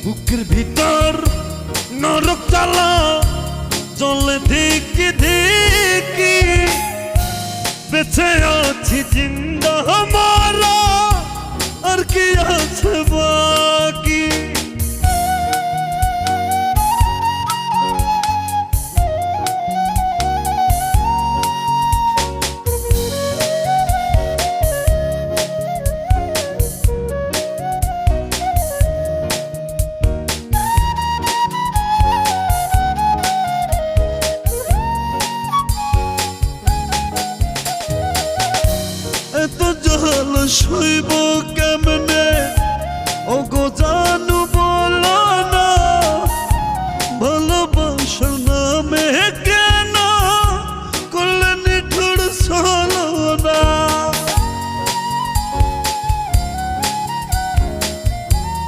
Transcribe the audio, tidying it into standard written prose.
বুকের ভিতর নরক জ্বালা চলে ধিকি ধিকি, বেঁচে আছি জিন্দা মারা আর কি আছে বাকি। এত জল সইব কেমনে ও গো জানু